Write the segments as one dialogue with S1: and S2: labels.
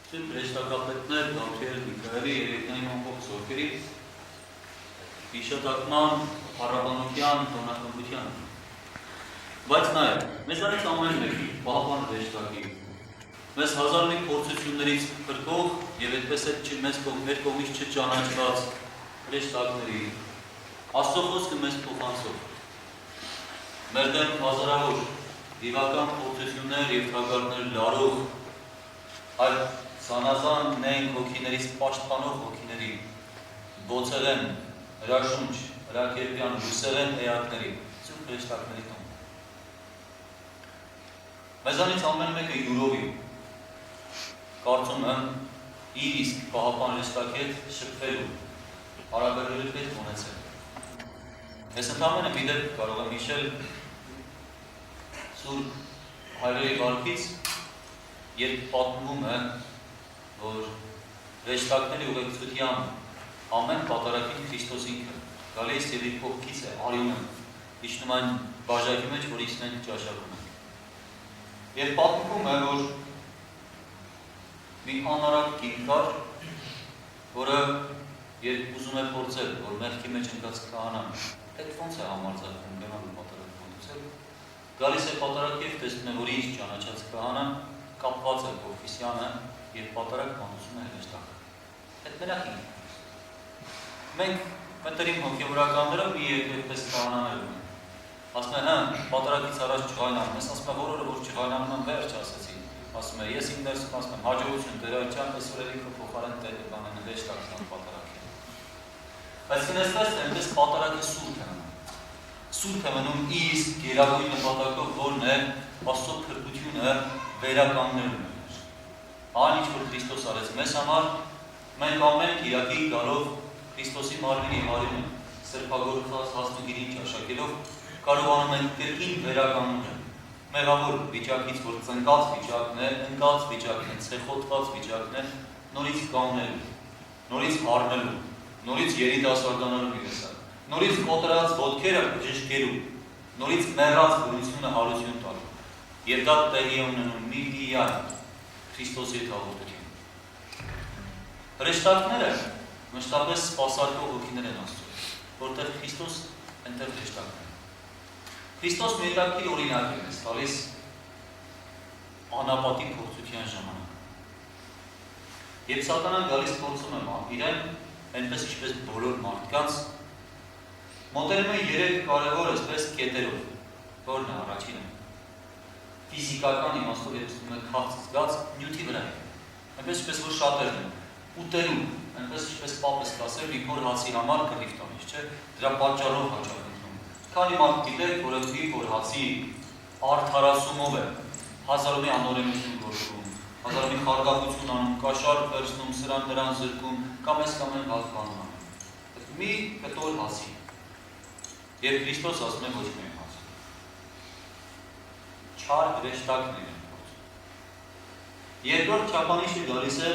S1: Հրեշտակապետներ Գաբրիել Միքայելի երեքնային ամբողջ զորքերի հիշատակման փառաբանության տոնախմբության բայց նաև մեզանից ամեն մեկի պահապան հրեշտակի մեզ հազար մի փորձություններից փրկող եւ այդպես էլ մեր կողմից չճանաչված հրեշտակների Աստծո խոսքը մեզ փոխանցող մեր դեմ հազարավոր դիվական փորձություններ եւ թագարներ լարող այլ Սանազան նենք հոգիներից պաշտպանող հոգիների, բոցեղեն, հրաշունչ, հրակերպյան, լուսեղեն էակների, սուրբ հրեշտակների տոն։ Մեզանից ամեն մեկը յուրովի, կարծում եմ, իր իսկ պահապան հրեշտակի հետ շփվելու, հարաբերելու պետք ունեցել։ Ես ընդամենը մի դեպք կարող եմ հիշել Սուրբ Հայրերի վարքից, երբ պատմվում է որ հրեշտակների ուղեկցությամբ ամեն պատարագին Քրիստոս ինքը գալիս եւ իր կողքից է արյունը իջնում այն բաժակի մեջ, որ իսկ մենք ճաշակում ենք։ Եվ պատմվում է, որ մի անարակ կին կար, որը երբ ուզում է փորձել, որ մեղքի մեջ ընկած քահանան, այդ ոնց է համարձակվում գնալու պատարագ մոտեցել, գալիս է պատարագ եւ տեսնում է, որ իր ճանաչած քահանան կապված է Հովսիսյանը եւ պատարագ մատուցում է հրեշտակը։ Այդ մենակ ինքն է։ Մենք մտերիմ հոգեվորականները մի այդպես քահանաներ ունեն։ Ասում են, հա, պատարագից առաջ չղայնանում ես, ասում է, որը որ չղայնանում եմ վերջ ասեցի։ Ասում է, ես իմ ներսում ասում եմ, հաջողություն Տերոջան, այսօր էլի քո փոխարեն տերբանեն հրեշտակն պատարագ։ Բայց ինստանս այնպես պատարագը սուրբ է մնում։ Սուրբ է մնում իսկ գերագույն նպատակով, որն է Աստծո փրկությունը վերականգնելն է։ Այն ինչ որ Քրիստոս արեց մեզ համար, մենք ամեն Կիրակի գալով Քրիստոսի մարմինի արյունը սրբագործած հասնուգիրին ճաշակելով կարողանում ենք կրկին վերականգնել մեղավոր վիճակից, որ ծնկած վիճակն է, ընկած վիճակն է, ցեխոտված վիճակն է, նորից կանգնելու, նորից հառնելու, նորից երիտասարդանալու իրեսակ, նորից կոտրած ոտքերը բժշկելու, նորից մեռած գույնությունը հարություն տալու։ Եվ դա տեղի է ունենում միլիարդ Քրիստոսի հետ հաղորդություն։ Հրեշտակները մշտապես սպասարկող հոգիներ են Աստծո, որտեղ Քրիստոս այնտեղ հրեշտակն է։ Քրիստոս մի հետաքրքիր օրինակ է մեզ տալիս անապատի փորձության ժամանակ։ Երբ սատանան գալիս փորձում է իրեն, այնպես ինչպես բոլոր մարդկանց, մոտենում է 3 կարևոր այսպես կետերով, որն է առաջինը։ Ֆիզիկական իմաստով եպստում է քաղց զգաց նյութի վրա է։ Այնպես ինչպես որ շատերն են, ուտելու, այնպես ինչպես պապս կասեր մի փոր հացի համար կռիվ տանից, չէ, դրա պատճառով հաճախ ընկնում։ Քանի մարդ գիտեք, որ մի փոր հացի արդարացումով է, հազար մի անօրենություն գործում, հազար մի խարդախություն անում, կաշառ վերցնում, սրան նրան զրկում, կամ այն հաց բանում անում։ Մի կտոր հացի։ Եվ Քրիստոս ասում է ոչ միայն հաց։ Չար հրեշտակներ են փորձում։ Երկրորդ չափանիշը գալիս է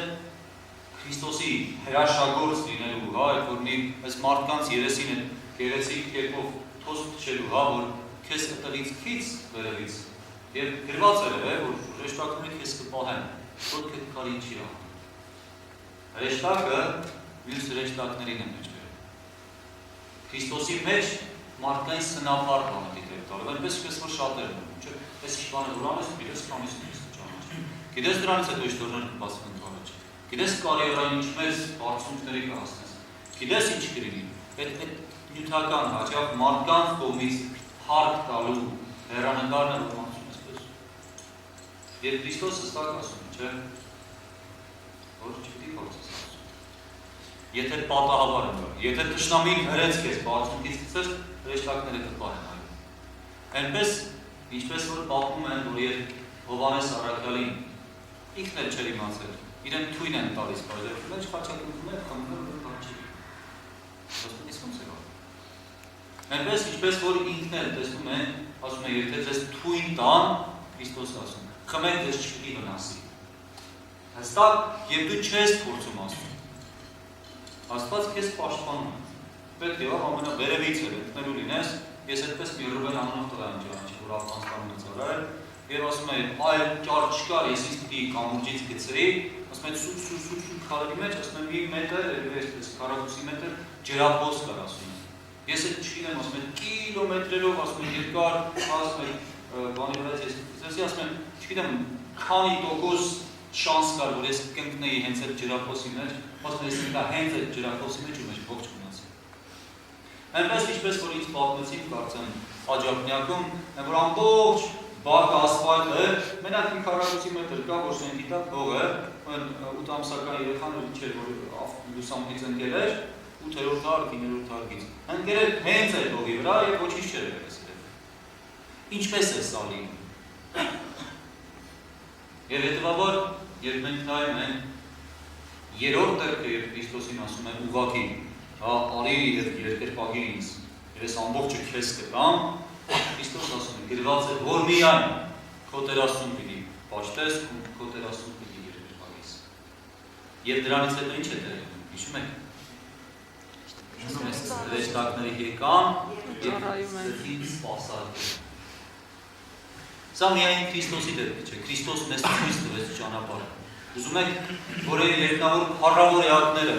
S1: Քրիստոսի հրաշագործ լինելու, հա, այդ որ մի այս մարդկանց երեսին է գեղեցիկ կերպով թոս փչելու, հա, որ քեզ կտլից քիչ վերևից եւ գրված է, որ հրեշտակները քեզ կպահեն, որ քեզ քարին չի անում։ Հրեշտակը մյուս հրեշտակներին է մեջ վերել։ Քրիստոսի մեջ մարդկային սնապար բանը դիտել տալով, այնպես ինչպես որ շատերն են, չէ՞։ Այս բանը որ անես, գիտես կամիս ճանաչ։ Գիտես դրանից հետո իշտորներ կբացվեն առաջ։ Գիտես կարիերային ինչ մեծ բարձունքների կհասնես։ Գիտես ինչ կլինի։ Այդ նյութական հաճախ մարդկանց կողմից հարկ տալու հեռանկարն է որ ասում այսպես։ Երբ Քրիստոսը հստակ ասում, չէ՞։ Որ չպիտի փորձես ասում։ Եթե պատահաբար է, եթե թշնամին հրեց քեզ բարձունքից գցես, հրեշտակները կպահեն այո։ Այնպես ինչպես որ պատմում են, որ երբ Հովհաննես առաքյալին ինքն էլ չէր իմացել, իրեն թույն են տալիս բաժակի մեջ խաչակնքում է, խմբում որ բանջի։ Ոստի ոնց է գալու։ Այնպես ինչպես որ ինքն էլ տեսնում է, ասում է, եթե ձեզ թույն տան, Քրիստոսը ասում, խմեք ձեզ չպիտի վնասի։ Հստակ եւ դու չես փորձում ասում։ Աստված քեզ պաշտպանում է։ Պետք է ամենավերևից էլ ընկնելու լինես, ես այդպես մի Ռուբեն անունով տղա եմ ճանաչի, որ Աֆղանստանում է ծառայել, եւ ասում է, այլ ճար չկար, ես ինձ պիտի կամուրջից գցրի, ասում ասում եմ սուր քարերի մեջ, ասում եմ մի մետր, այս քառակուսի մետր ջրափոս կար, ասում եմ։ Ես էլ չգիտեմ, ասում եմ կիլոմետրերով, ասում եմ երկար, ասում եմ բանի վրայից ես ասում եմ, չգիտեմ, քանի տոկոս շանս կար, որ ես կընկնեի հենց այդ ջրափոսի մեջ, ասում եմ, ես ինքա հենց այդ ջրափոսի մեջ ու մեջ ողջ մնացի։ Այնպես ինչպես որ ինձ պատմեցին, կարծեմ Աջափնյակում, որ ամբողջ բակը ասֆալտը, մենակ մի քառակուսի մետր կա, որ սենքի տակ հող է, 8 ամսական երեխան չէր, որ լուսամուտից ընկել էր, 8-րդ հարկի, 9-րդ հարկից։ Ընկել էր հենց այդ հողի վրա և ոչինչ չէր եղել։ Ինչպես է սա լինում։ Եվ հետևաբար, երբ մենք նայում ենք երրորդ տերքը, երբ Քրիստոսին ասում են ուղղակի, արի և երկրպագիր ինձ, և ես ամբողջը քեզ կտամ, Քրիստոս ասում է, գրված է, որ միայն քո տերասուն պիտի պաշտես, քո տերասուն պիտի երկրպագես։ Եվ դրանից հետո ինչ է տեղում, հիշում եք։ Հրեշտակները եկան և սրտին սպասարկել։ Սա միայն Քրիստոսի դեպքը չէ, Քրիստոս մեզ ցույց տվեց ճանապարհը։ Ուզում եք, որ այն երկնավոր փառավոր էակները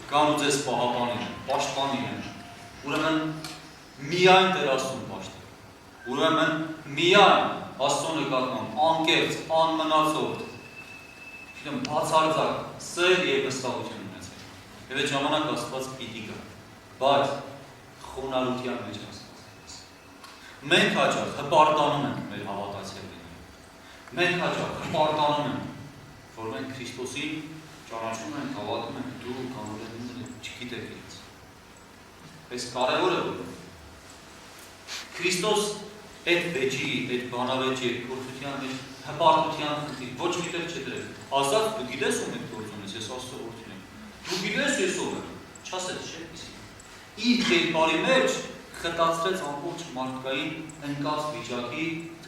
S1: կան ու ձեզ պահապանին, պաշտպանին, ուրեմն միայն տերասուն պաշտպան, ուրեմն միայն Աստծո նկատմամբ անկեղծ, անմնացորդ, բացարձակ սեր և վստահություն ունեցել։ Եվ այդ ժամանակ Աստված պիտի գա, բայց խոնարհության մեջ Աստված։ Մենք հաճախ հպարտանում ենք մեր հավատացյալներին։ Մենք հաճախ հպարտանում ենք, որ մենք Քրիստոսին ճանաչում ենք, հավատում ենք, դու կանոնները չգիտեք ինձ։ Այս կարևորը որ Քրիստոս այդ վեճի, այդ բանավեճի, այդ գործության մեջ հպարտության խնդիր, ոչ մի տեղ չդրել։ Ասած դու գիտես ում եք գործում ես, ես Աստծո որդին եմ։ Դու գիտես ես ով եմ, չասեց չէ՞ իսկ։ Իր կերպարի մեջ խտացրեց ամբողջ մարդկային ընկած վիճակի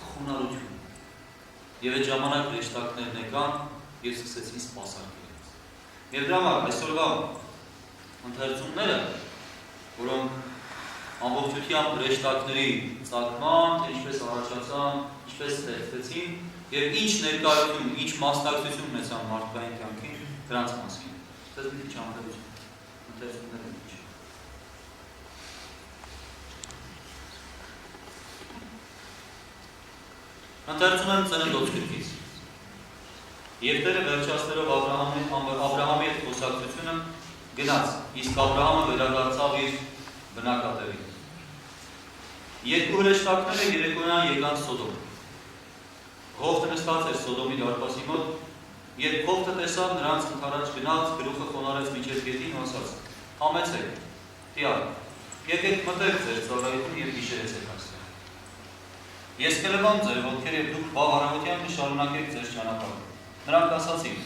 S1: խոնարհություն։ Եվ այդ ժամանակ հրեշտակներն եկան և սկսեցին սպասարկել։ Եվ դրա համար այսօրվա ընթերցումները, որոնք ամբողջությամբ հրեշտակների ծագման, թե ինչպես առաջացան, ինչպես ստեղծվեցին և ինչ ներկայություն, ինչ մասնակցություն ունեցան մարդկային կյանքին, դրանց մասին։ Դες մի քիչ ամբողջ ընթերցումները ինչ։ Ընթերցում եմ Ծննդոց գրքից։ Եվ Տերը վերջացնելով Աբրահամի հետ խոսակցությունը գնաց, իսկ Աբրահամը վերադարձավ իր բնակատեղին։ Երկու հրեշտակները երեկոյան եկան Սոդոմ։ Հովտը նստած էր Սոդոմի դարպասի մոտ, երբ Հովտը տեսավ նրանց ընդառաջ գնաց, գլուխը խոնարհեց մինչև գետին ու ասաց. «Համեցեք, տյալ, եկեք մտեք ձեր ծառայություն և գիշերեցեք այստեղ։ Ես կլվամ ձեր ոտքեր և դուք բավարարությամբ շարունակեք ձեր ճանապարհը»։ Նրանք ասացին.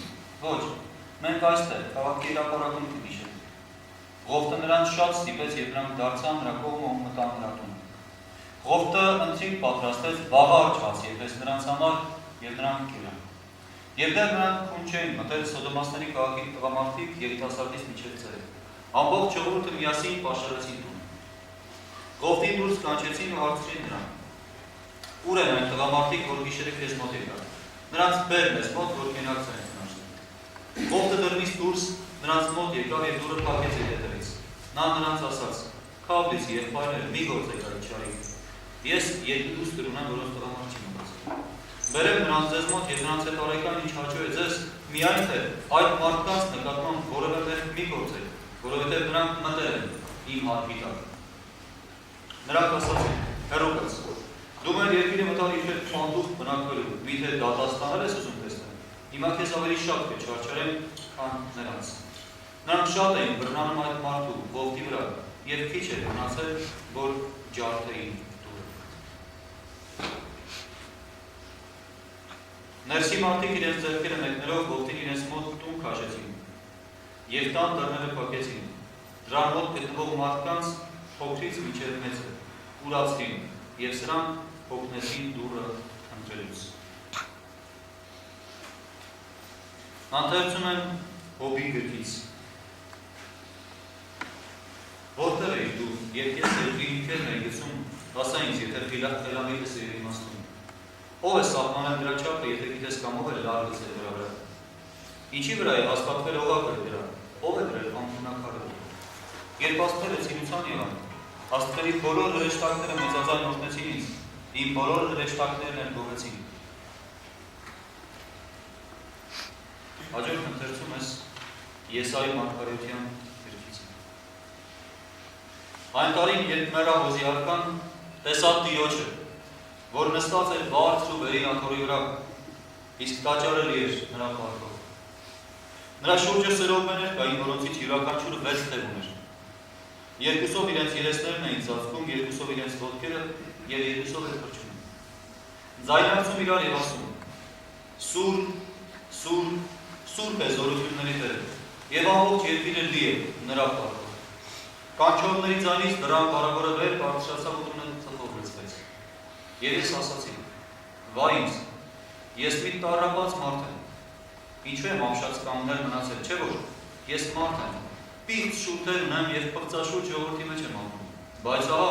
S1: «Ոչ, մենք այստեղ քաղաքի հրապարակում կգիշերենք»։ Հովտը նրանց շատ ստիպեց և նրանք դարձան նրա կողմը ու մտան նրա տուն։ Հովտը ընթրիք պատրաստեց բավարար հաց եփեց նրանց համար և նրանք կերան։ Եվ դեռ նրանք քուն չէին մտել Սոդոմացիների քաղաքի տղամարդիկ երիտասարդից մինչև ծերեր։ Ամբողջ ժողովուրդը միասին պաշարեցին տունը։ Հովտին դուրս կանչեցին ու հարցրին նրան. «Ուր են այն տղամարդիկ, որ գիշերը քեզ մոտ եկան։ Նրանց բեր մեզ մոտ, որ կենաք ցանց նրանց»։ Հովտը դռնից դուրս նրանց մոտ եկավ և դուռը փակեց իր հետևից։ Նա նրանց ասաց. «Քավլից եղբայրներ, մի գործեք այդ չարիք։ Ես երկու դուստր ունեմ, որոնց տղամարդ չի մնացել։ Բերեք նրանց ձեզ մոտ և նրանց հետ արեք ինչ հաճո է ձեզ, միայն թե այդ մարդկանց նկատմամբ որևէ մեղք մի գործեք, որովհետև նրանք մտել են իմ հարկի տակ»։ Նրանք ասացին. «Հեռու կաց, դու մեր երկիրը մտալ իր հետ անդուխտ բնակվելու, միթե դատաստանել ես ուզում տեսնել։ Հիմա քեզ ավելի շատ կչարչարեմ, քան նրանց»։ Նրանք շատ էին բռնանում այդ մարդու Հովտի վրա և քիչ էր մնացել, որ ջարդեին դուռը։ Ներսի մարդիկ իրենց ձեռքերը մեկնելով Հովտին իրենց մոտ տուն քաշեցին և տան դռները փակեցին։ Դրան մոտ գտնվող մարդկանց փոքրից մինչև մեծը ուրացրին և սրանք հոգնեցին դուռը ընտրելուց։ Ընթերցում եմ Հոբի գրքից։ Որտեղ էիր դու, երբ ես երկրինքերն էի գցում, ասա ինձ, եթե խելամիտս էր իմաստուն։ Ով է սահմանել դրա չափը, եթե գիտես կամ ով է լար գցել դրա վրա։ Ինչի վրա է հաստատվել օղակը դրա, ով է դրել անունակարը։ Երբ աստղերը ցիրուցան եղան, աստղերի բոլոր հրեշտակները մեծածան օրհնեցին ինձ, իմ բոլոր հրեշտակներն էլ գովեցին։ Հաջորդ ընթերցում ես Եսայի մարգարեության գրքից։ Այն տարին, երբ մեռավ Օզիական, տեսավ Տիրոջը, որ նստած էր բարձր ու վերին աթոռի վրա, իսկ տաճարը լի էր նրա փառքով։ Նրա շուրջը սերովներ կային, որոնցից յուրաքանչյուրը 6 թև ուներ։ Երկուսով իրենց երեսներն էին ծածկում, երկուսով իրենց ոտքերը և երկուսով էր փրչում։ Ձայնարկում իրար և ասում. Սուրբ, Սուրբ, Սուրբ է զորությունների Տերը, և ամբողջ երկիրը լի է նրա փառքով։ Կանչողների ձայնից դրան բարավորը վեր բարձրացավ ու տունը ծխով լցվեց։ Եվ ես ասացի. Վայ ինձ, ես մի տառապած մարդ եմ, ինչու եմ ամշած կանգնել մնացել, չէ՞ որ ես մարդ եմ, պիղծ շուրթեր ունեմ և պղծաշուր ժողովրդի մեջ եմ ապրում, բայց ահա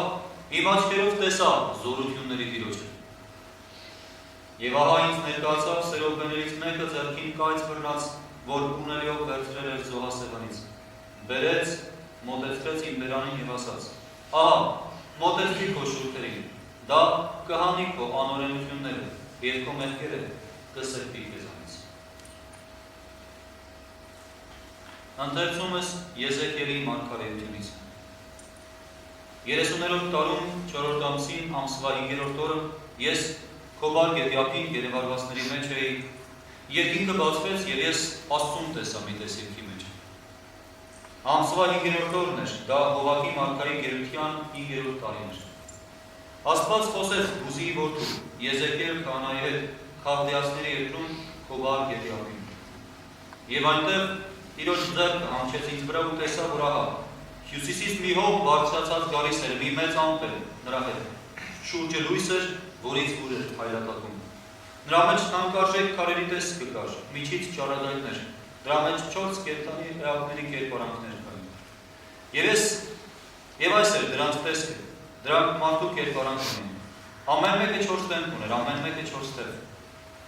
S1: իմ աչքերով տեսա զորությունների Տիրոջը։ Եվ ահա ինձ ներկայացավ սերովբեներից մեկը ձեռքին կայծ բռնած, որ ունելիով վերցրել էր զոհասեղանից, բերեց, մոտեցրեց իմ բերանին և ասաց. Ահա, մոտեցրի քո շուրթերին, դա կհանի քո անօրենությունները և քո մեղքերը կսրբի քեզանից։ Ընթերցումս Եզեկիելի մարգարեությունից։ 30-րդ տարում 4-րդ ամսին ամսվա 5-րդ օրը ես Քոբար գետյափին երևարվածների մեջ էի, երկինքը բացվեց և ես Աստծուն տեսա մի տեսիլքի մեջ։ Ամսվա 5-րդ օրն էր, դա Հովակի մարգարեի գերության 5-րդ տարին էր։ Աստված խոսեց Բուզիի որդու Եզեկիել քահանայի հետ Քալդեացիների երկրում Քոբար գետյափին։ Եվ այնտեղ Տիրոջ ձեռքը հանգչեց ինձ վրա ու տեսա, որ ահա հյուսիսից մի հող բարձրացած գալիս էր, մի մեծ ամպ էր նրա հետ, շուրջը լույս էր, որից ուր էր փայլատակում։ Նրա մեջ թանկարժեք քարերի տեսք կար, միջից ճառագայթներ, դրա մեջ 4 կենդանի էակների կերպարանքներ կային։ Եվ այս էր դրանց տեսքը, դրանք մարդու կերպարանքն էին։ Ամեն մեկը 4 դեմք ուներ, ամեն մեկը 4 թև։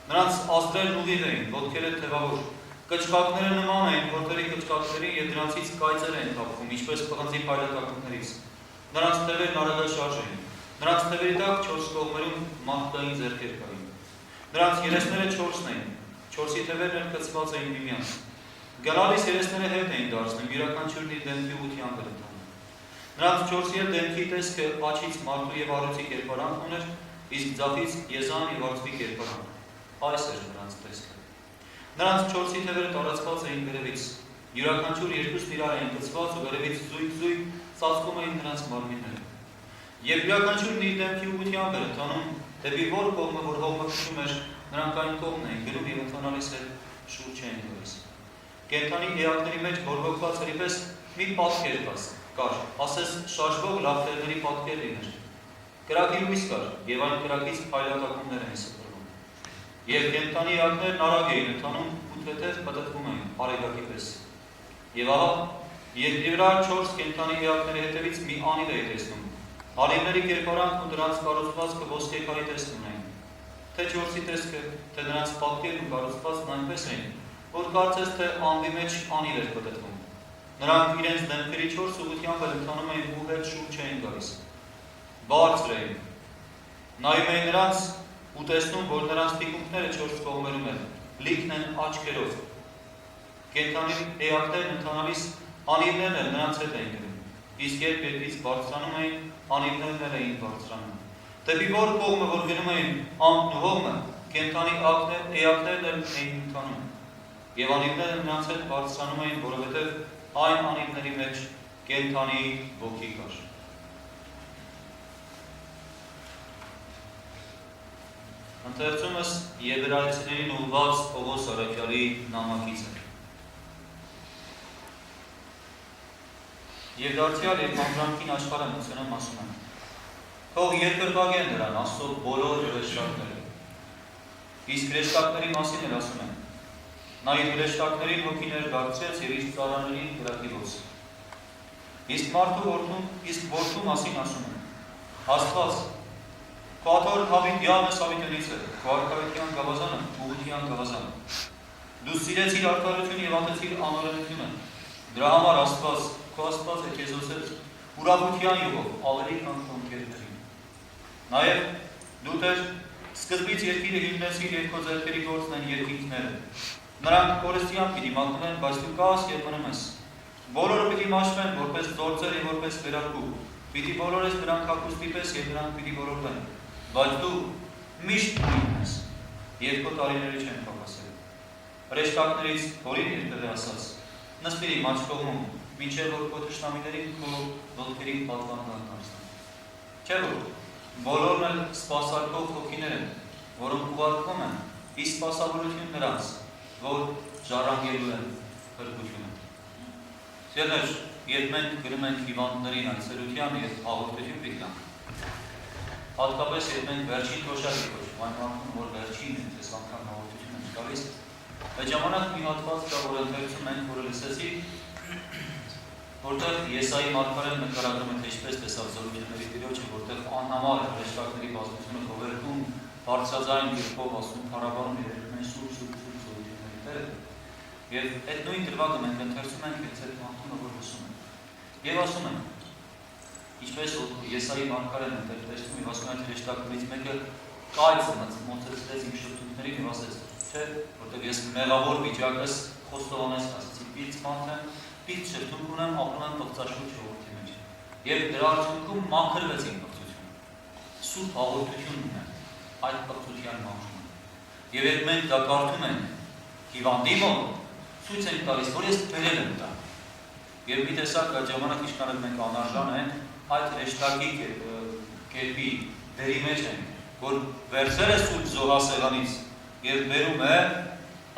S1: Նրանց ազդրերն ուղիղ էին, ոտքերը թևավոր, կճկակները նման էին որդերի կճկակների և դրանցից կայծեր էին թափվում, ինչպես պղնձի փայլատակումներից։ Նրանց թևերն արագաշարժ էին, նրանց թևերի տակ 4 կողմերում մահկային ձեռքեր կային։ Նրանց երեսները 4-ն էին, 4-ի թևերն էլ կցված էին միմյանց։ Գնալիս երեսները հետ էին դարձնում, յուրաքանչյուրն իր դեմքի ուղղությամբ էր ընթանում։ Նրանց 4-ի էլ դեմքի տեսքը աջից մարդու և առյուծի կերպարանք ուներ, իսկ ձախից եզան և արծվի կերպարանք։ Այս էր նրանց տեսքը։ Նրանց 4-ի թևերը տարածված էին վերևից, յուրաքանչյուր երկուսն իրար էին կցված ու վերևից զույգ ծածկում էին նրանց մարմինները։ Եվ յուրաքանչյուրն իր դեմքի ուղղությամբ էր ընթանում, դեպի որ կողմը, որ հողը քշում էր, նրանք այն կողմն էին գնում և ընթանալիս էլ շուրջ էին գալիս։ Կենդանի էակների մեջ բորբոքված հրի պես մի պատկեր կար, ասես շարժվող լապտերների պատկեր լիներ։ Կրակի լույս կար և այն կրակից փայլատակումներ էին սփռվում։ Եվ կենդանի էակներն արագ էին ընթանում ու թեթև պտտվում էին արեգակի պես։ Եվ ահա երկրի վրա 4 կենդանի էակների հետևից մի անիվ էի տեսնում։ Արևների կերպարանքն ու դրանց կառուցվածքը ոսկեքարի տեսք ունեին։ Թե 4-ի տեսքը, թե նրանց պատկերն ու կառուցվածքն այնպես էին, որ կարծես թե անվի մեջ անիվ էր պտտվում։ Նրանք իրենց դեմքերի 4 ուղղությամբ ընթանում էին ու հետ շուրջ չէին գալիս։ Բարձր էին։ Նայում էին նրանց ու տեսնում, որ նրանց թիկունքները 4 կողմերում են, լիքն են աչքերով։ Կենդանի էակներն ընթանալիս անիվներն էլ նրանց հետ էին գնում, իսկ երբ երկրից բարձրանում էին, անիվներն էլ էին բարձրանում։ Դեպի որ կողմը, որ գնում էին ամպն ու հողմը, կենդանի էակներն էլ էին ընթանում։ Եվ անիվները նրանց հետ բարձրանում էին, որովհետև այն անիվների մեջ կենդանի ոգի կար։ Ընթերցումս Եբրայեցիներին ուղղված Պողոս առաքյալի նամակից է։ Եվ դարձյալ երբ անդրանքին աշխարհը մտցնեմ ասում եմ. թող երկրպագեն նրան Աստծո բոլոր հրեշտակները։ Իսկ հրեշտակների մասին էլ ասում եմ. նա իր հրեշտակներին հոգիներ դարձրեց և իր ծառաներին կրակիրոց։ Իսկ որդու մասին ասում եմ. Աստված, քո աթոռ Դավիթ յամը Սավիտյանից է, քո արքայության գավազանը ուղղության գավազանը։ Դու սիրեցիր արդարությունը եւ ատեցիր անօրենությունը։ Դրա համար Աստված, քո Աստվածը քեզ ուսեց ուրախության յուղով ավելի քան քո ընկերներին։ Նաեւ դու դեր սկզբից երկիրը հիմնեցիր եւ քո ձեռքերի գործն են երկինքները։ Նրանք կորստյան պիտի մատնեն, բայց դու կաս եւ մնում ես։ Բոլորը պիտի մաշվեն որպես գործեր եւ որպես վերարկու։ Պիտի բոլորես նրանք հագուստի պես եւ նրանք պիտի որորվեն։ Բայց դու միշտ նույնն ես եւ քո տարիները չեն փոխասել։ Հրեշտակներից որին երբևէ ասաց. նստիր իմ աջ կողմում, մինչև որ քո թշնամիներին քո ոտքերին պատվանդան դարձնեն։ Չէ՞ որ բոլորն էլ սպասարկող հոգիներ են, որոնք ուղարկվում են, իսկ սպասավորություն նրանց, որ ժառանգելու են փրկությունը։ Սիրելիներ, երբ մենք գրում ենք հիվանդներին այցելության եւ հաղորդություն պիտի տանք, հատկապես երբ մենք վերջին թոշակի կոչում, այն մարդուն, որ վերջին է, այս անգամ հաղորդություն ենք գալիս, այդ ժամանակ մի հատված կա, որ ընթերցում ենք, որը լսեցի, որտեղ Եսայի մարգարեն նկարագրում է, թե ինչպես տեսավ զորությունների Տիրոջը, որտեղ անհամար է հրեշտակների բազմությունը գովերքում, բարձրաձայն կերպով ասում, փառաբանում երևում են սուրբ զորությունների Տերը։ Եվ այդ նույն դրվագը մենք ընթերցում ենք հենց այդ մարդունը, որ լսում ենք։ Եվ ասում ենք, ինչպես Եսայի մարգարեն ընթերցում եւ ասում են հրեշտակներից մեկը կայծը մոծեցրեց իմ շրթունքներին եւ ասեց, չէ, որտեղ ես մեղավոր վիճակս խոստովանես ասացի, պիծ մանթեմ, պիծ շրթունք ունեմ, ապրում եմ պղծաշուչ ժողովրդի մեջ։ Եվ դրա արդյունքում մաքրվեց իմ պղծությունը։ Սուրբ հաղորդությունն ունեմ այդ պղծության մաքրումը։ Եվ երբ մենք դա կարդում ենք հիվանդի մոտ, ցույց ենք տալիս, որ ես բերել եմ դա։ Եվ մի տեսակ այդ ժամանակ ինչքան մենք անարժան ենք, այդ հրեշտակի կերպի դերի մեջ ենք, որ վերցել է սուրբ զոհասեղանից եւ բերում է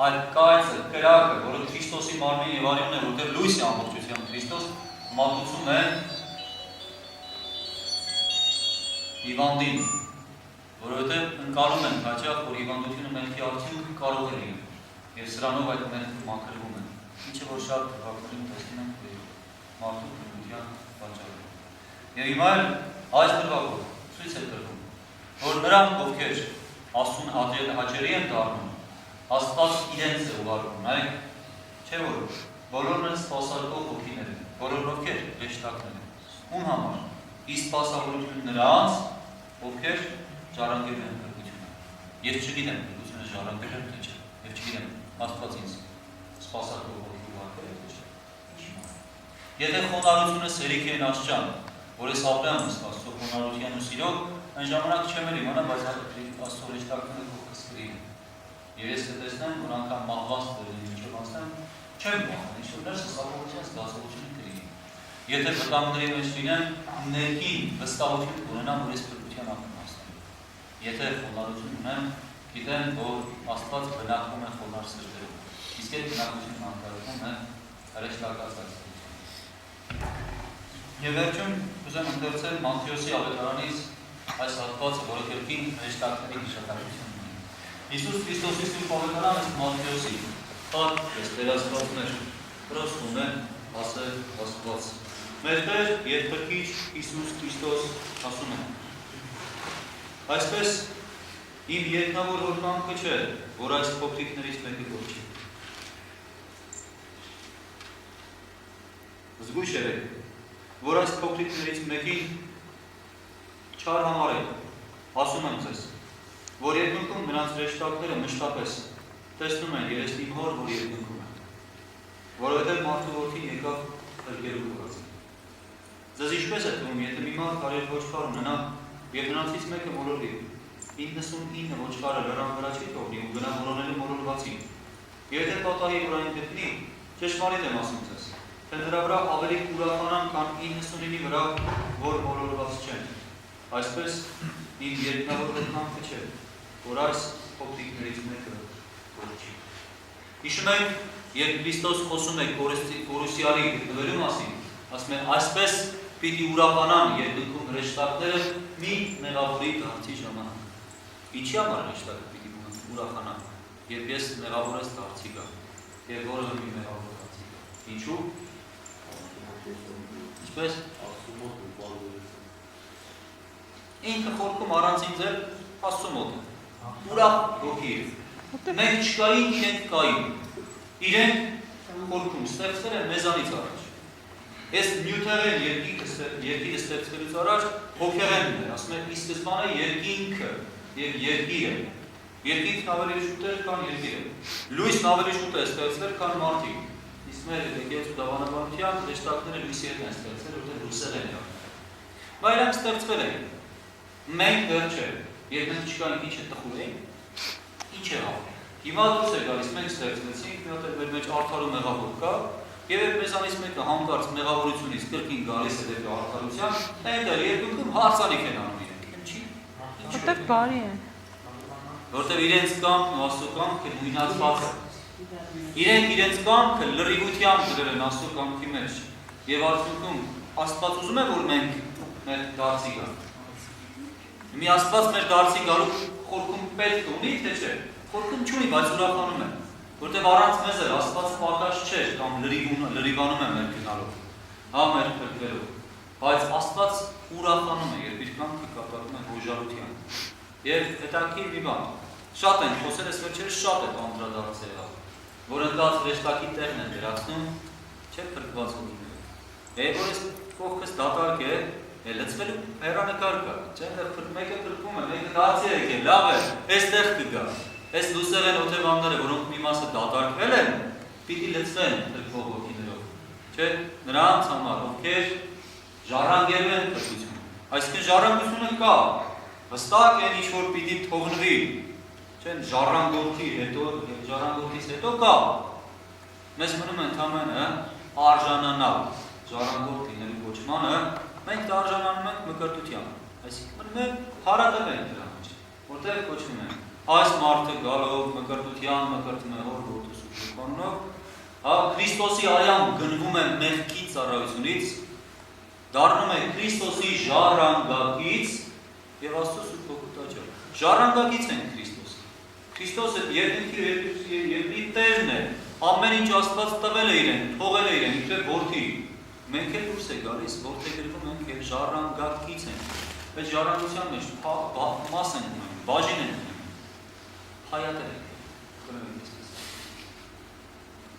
S1: այդ կայծը, կրակը, որը Քրիստոսի մարմին եւ արյունն է, որտեղ լույս է ամբողջությամբ Քրիստոս, մատուցում է հիվանդին, որովհետեւ ընկալում են հաճախ, որ հիվանդությունը մեղքի արդյունքը կարող է լինել եւ սրանով այդ մեղքը մաքրվում է, ինչը որ շատ դեպքերում տեսնում ենք մարդու քրության պատճառով։ Եվ հիմա այս դեպքում ցույց է տրվում, որ նրանք, ովքեր Աստծուն հաճելի են դառնում, Աստված իրենց է ուղարկում, նայեք, չէ՞ որ բոլորն են սպասարկող հոգիներ են, բոլորն ովքեր հրեշտակներ են, ում համար, իսկ սպասավորություն նրանց, ովքեր ժառանգել են փրկությունը։ Ես չգիտեմ փրկությունը ժառանգել եմ թե չէ, եւ չգիտեմ Աստված ինձ սպասարկող հոգի ուղարկել է թե չէ։ Եթե խոնարհությունը սերիք է աստիճան, որ ես ապրեմ Աստծո խոնարհության ու սիրով, այն ժամանակ չեմ էլ իմանա, բայց Աստծո հրեշտակները կողքս կրին։ Եվ ես կտեսնեմ, որ անգամ մահված դրին ինչով անցնեմ, չեմ մահան, ինչ-որ ներսս ապահովության զգացողություն կրին։ Եթե վտանգների մեջ լինեմ, ներքին վստահություն կունենամ, որ ես փրկության ակն հասնեմ։ Եթե խոնարհություն ունեմ, գիտեմ, որ Աստված բնակվում է խոնարհ սրտերում։ Իսկ այդ բնակությունը անդրադառնում է հրեշտակած այցելություն։ Եվ վերջում ուզեմ ընթերցել Մատթեոսի ավետարանից այս հատվածը, որը կրկին հրեշտակների հիշատակությունն է։ Հիսուս Քրիստոսի սուրբ ավետարանը Մատթեոսի հատ վերահսկողներ պրոստում են ասել Աստված։ Մեր Տեր եւ Փրկիչ Հիսուս Քրիստոս ասում է. Այսպես իմ երկնավոր հորքանքը չէ, որ այս փոքրիկներից մեկը գործի։ Զգույշ եղեք, որ այս փոքրիկներից մեկին չար համարեք, ասում եմ ձեզ, որ երկնքում նրանց հրեշտակները մշտապես տեսնում են երեսն իմ հոր, որ երկնքում է, որովհետև մարդու որդին եկավ փրկելու կորածին։ Ձեզ ինչպես է թվում, եթե մի մարդ կարել ոչխար ունենա եւ նրանցից մեկը մոլորվի, 99 ոչխարը լեռան վրա չի թողնի ու գնա մոլորելու մոլորվածին։ Եվ եթե պատահի որ այն գտնի, ճշմարիտ եմ ասում ձեզ, թե նրա վրա ավելի կուրախանան, քան 99-ի վրա, որ մոլորված չեն։ Այսպես իմ երկնավոր հորքանքը չէ, որ այս փոքրիկներից մեկը գործի։ Հիշում եք, երբ Քրիստոս խոսում է կորուսյալի գտնվելու մասին, ասում է, այսպես պիտի ուրախանան երկնքում հրեշտակները մի մեղավորի դարձի ժամանակ։ Ինչի համար հրեշտակը պիտի ուրախանան, երբ ես մեղավորս դարձի գա, եւ որևէ մի մեղավոր դարձի գա։ Ինչու՞։ Ինչպես ինքը խորքում առանցին ձեր Աստծո մոտ է։ Ուրախ ոգի է։ Մենք չկային, իրենք կային։ իրենք խորքում ստեղծվել են մեզանից առաջ։ Այս նյութերեն երկիրը ստեղծվելուց առաջ հոգեղենն էր, ասում է ի սկզբանե երկինքը եւ երկիրը։ Երկինքն ավելի շուտ էր, քան երկիրը։ Լույսն ավելի շուտ է ստեղծվել, քան մարդիկ։ Իսկ մեր եկեղեցու դավանաբանության հեշտակները լույսի հետ են ստեղծվել, որտեղ լույսերեն են։ Բայց իրանք ստեղծվել են։ Մենք դեռ չէ։ Երբ մենք չկայինք, ինչ է տխուր էինք, ինչ է հաղ։ Հիմա դուրս է գալիս, մենք ստեղծվեցինք, մի հատ մեր մեջ արդարու մեղավոր կա, եւ երբ մեզանից մեկը հանկարծ մեղավորությունից կրկին գալիս է դեպի արդարության, այնտեղ երկնքում հարցանիք են անում իրենք։ Ինչի՞։
S2: Որտեղ բարի է։
S1: Որտեղ իրենց կամքն ու Աստծո կամքը նույնացված է։ Իրենք իրենց կամքը լրիվությամբ դրել են Աստծո կամքի մեջ։ Եվ արդյունքում Աստված ուզում է, որ մենք մեր դարձի գանք։ Մի Աստված մեր դարձի գալու խորքում պետք ունի, թե չէ։ Խորքում չունի, բայց ուրախանում է։ Որտեղ առանց մեզ էլ Աստված պակաս չէ կամ լրիվանում է մեր գնալով, հա մեր փրկվելով, բայց Աստված ուրախանում է, երբ իր կամքը կատարում է հոժարության։ Եվ հետաքրքիր մի բան, շատ են խոսել, այս վերջերս շատ է անդրադարձել, որ ընկած հրեշտակի տեղն են վերացնում, չէ փրկված հոգիները։ Եվ որ այս կողքս դատարկ է, լցվելու հեռանկար կա, չէ, մեկը փրկվում է, մեկը դարձի է եկել, լավ է, այստեղ կգա։ Այս լուսեղեն օթևանները, որոնք մի մասը դատարկվել են, պիտի լցվեն փրկվող հոգիներով, չէ, նրանց համար, ովքեր ժառանգելու են փրկություն։ Այսինքն ժառանգությունը կա, հստակ են ինչ-որ պիտի թողնվի, չէ, ժառանգորդից հետո կա։ Մեզ մնում է ընդամենը արժանանալ ժառանգորդ լինելու կոչմանը, մենք արժանանում ենք մկրտության, այսինքն մնում է հարատել ենք դրա մեջ, որտեղ կոչվում ենք այս մարդը գալով մկրտության մկրտում է հոր որդու սուրբ անունով, Քրիստոսի արյամբ գնվում է մեղքի ծառայությունից, դառնում է Քրիստոսի ժառանգակից եւ Աստծո սուրբ հոգու տաճար։ Ժառանգակից են Քրիստոսը։ Քրիստոսը երկրի տերն է, ամեն ինչ Աստված տվել է իրեն, թողել է իրեն, իբրև որդի։ Մենք էլ դուրս է գալիս, որդեգրվում ենք եւ ժառանգակից ենք։ Այդ ժառանգության մեջ մաս ենք ունենում, բաժին ենք ունենում։ Հայատել ենք,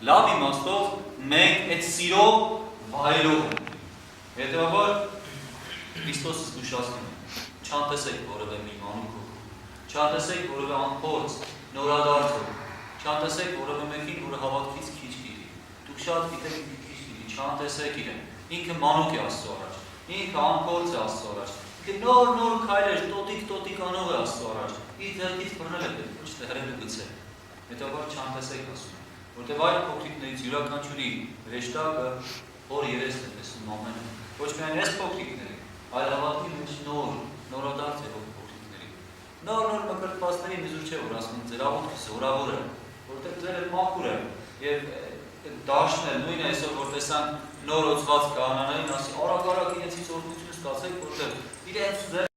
S1: լավ իմաստով մենք այդ սիրով վայելող ենք։ Հետևաբար Քրիստոսը զգուշացնում է, չանտեսեք որևէ մի մանուկ հոգու, չանտեսեք որևէ անփորձ, նորադարձ հոգու, չանտեսեք որևէ մեկին, որը հավատքից քիչ գիտի։ Դուք շատ գիտեք ինքը քիչ գիտի, չանտեսեք իրեն։ Ինքը մանուկ է Աստծո առաջ, ինքը անփորձ է Աստծո առաջ, ինքը նոր քայլեր, տոտիկ անող է Աստծո առաջ։ Իր ձեռքից բռնել է պետք, ոչ թե հրել ու գցել։ Հետևաբար չանտեսեք ասում, որտեղ այլ փոքրիկներից յուրաքանչյուրի հրեշտակը հոր երեսն է տեսնում ամեն օր։ Ոչ միայն այս փոքրիկների, այլ հավատքի մեջ նորադարձ է փոքրիկների։ Նոր մկրտվածների մի զուր չէ, որ ասում ձեր աղոթքը զորավոր է, որտեղ ձերը մաքուր է եւ դաշտն է նույն այսօր որ տեսան նոր օծված քահանաներին ասի արագ իրենցից օրհնություն ստացեք, որտեղ իրենց